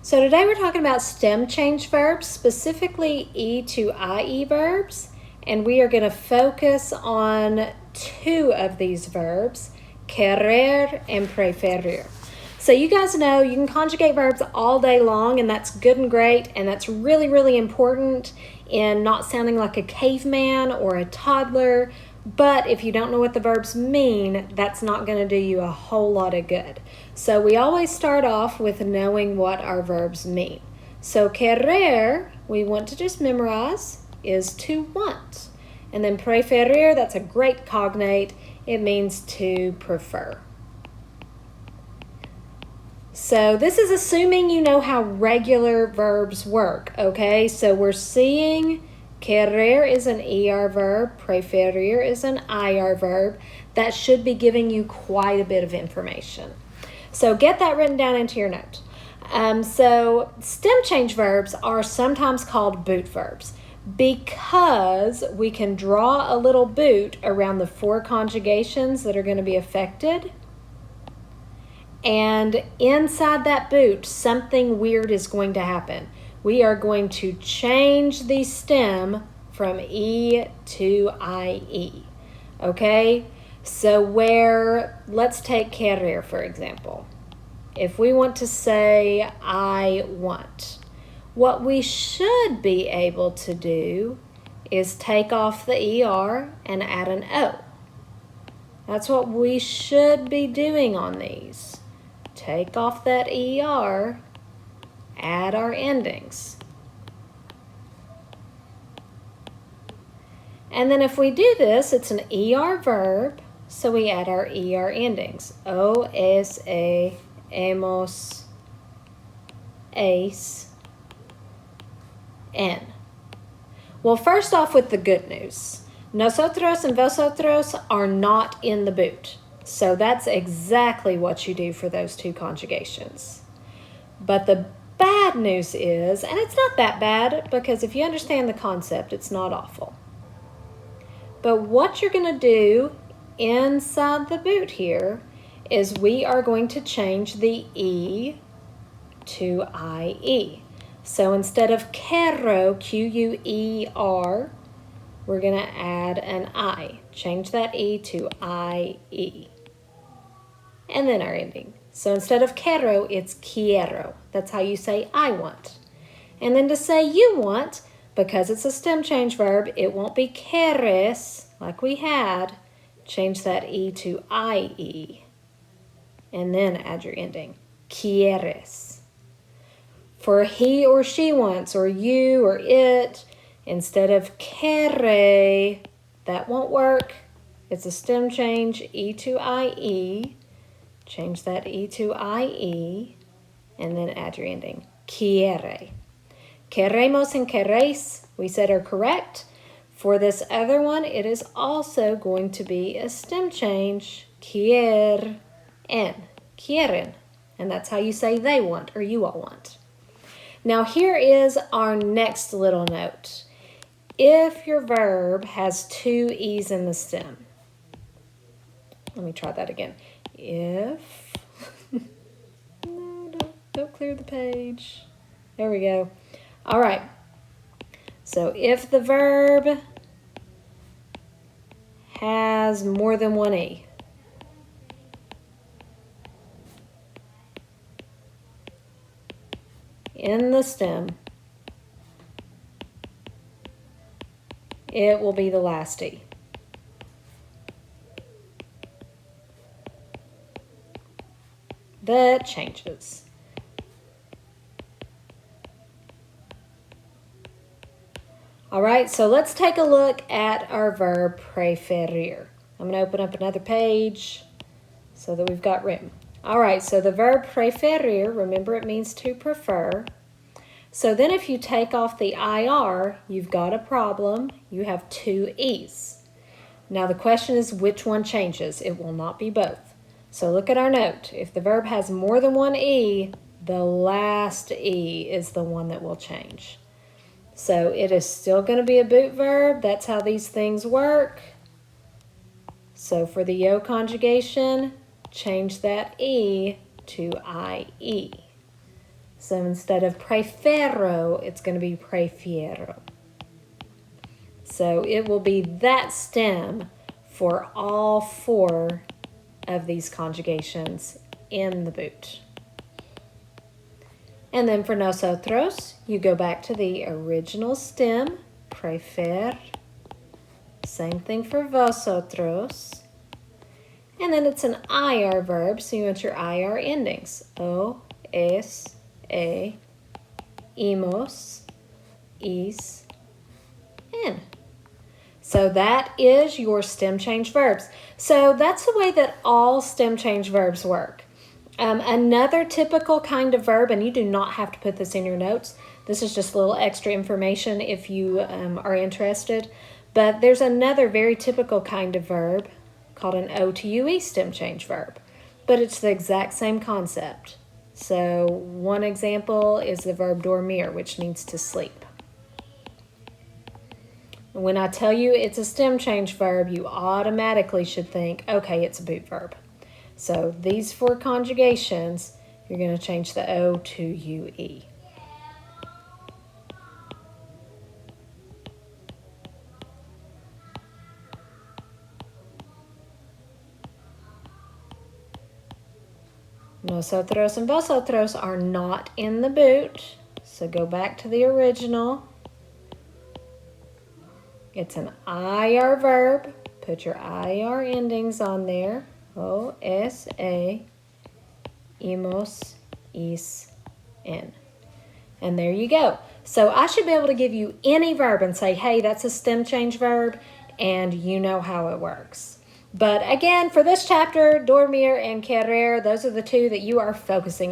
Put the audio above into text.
So today we're talking about stem change verbs, specifically E to IE verbs, and we are going to focus on two of these verbs, querer and preferir. So you guys know you can conjugate verbs all day long, and that's good and great, and that's really, really important in not sounding like a caveman or a toddler. But if you don't know what the verbs mean, that's not going to do you a whole lot of good. So we always start off with knowing what our verbs mean. So querer, we want to just memorize, is to want. And then preferir, that's a great cognate. It means to prefer. So this is assuming you know how regular verbs work, okay? So we're seeing querer is an ER verb, preferir is an IR verb. That should be giving you quite a bit of information. So get that written down into your note. So stem change verbs are sometimes called boot verbs because we can draw a little boot around the four conjugations that are going to be affected. And inside that boot, something weird is going to happen. We are going to change the stem from E to IE. Okay? So let's take querer, for example. If we want to say, I want, what we should be able to do is take off the ER and add an O. That's what we should be doing on these. Take off that ER, add our endings. And then if we do this, it's an ER verb, so we add our ER endings. O, es, e, hemos, es, en. Well, first off with the good news. Nosotros and vosotros are not in the boot. So that's exactly what you do for those two conjugations. But the bad news is, and it's not that bad because if you understand the concept, it's not awful. But what you're going to do inside the boot here is we are going to change the E to IE. So instead of quero, Q-U-E-R, we're going to add an I. Change that E to IE. And then our ending. So instead of quero, it's quiero. That's how you say I want. And then to say you want, because it's a stem change verb, it won't be quieres like we had. Change that E to IE. And then add your ending. Quieres. For he or she wants, or you or it, instead of quere, that won't work. It's a stem change, E to IE. Change that E to IE, and then add your ending. Quiere. Queremos and queréis, we said are correct. For this other one, it is also going to be a stem change. Quieren. Quieren. And that's how you say they want or you all want. Now here is our next little note. If your verb has two E's in the stem. Let me try that again. If, no, don't clear the page. There we go. All right. So if the verb has more than one E, in the stem, it will be the last E. That changes. All right, so let's take a look at our verb preferir. I'm going to open up another page so that we've got written. All right, so the verb preferir, remember it means to prefer. So then if you take off the IR, you've got a problem. You have two E's. Now the question is which one changes? It will not be both. So look at our note. If the verb has more than one E, the last E is the one that will change. So it is still going to be a boot verb. That's how these things work. So for the yo conjugation, change that E to IE. So instead of prefero, it's going to be prefiero. So it will be that stem for all 4 of these conjugations in the boot. And then for nosotros, you go back to the original stem, prefer. Same thing for vosotros. And then it's an IR verb, so you want your IR endings. O, es, e, imos, is, en. So that is your stem change verbs. So that's the way that all stem change verbs work. Another typical kind of verb, and you do not have to put this in your notes. This is just a little extra information if you are interested. But there's another very typical kind of verb called an O to UE stem change verb. But it's the exact same concept. So one example is the verb dormir, which means to sleep. When I tell you it's a stem change verb, you automatically should think, okay, it's a boot verb. So these 4 conjugations, you're going to change the O to UE. Nosotros and vosotros are not in the boot, so go back to the original. It's an IR verb. Put your IR endings on there. O, es, e, imos, is, en. And there you go. So I should be able to give you any verb and say, hey, that's a stem change verb, and you know how it works. But again, for this chapter, dormir and querer, those are the 2 that you are focusing on.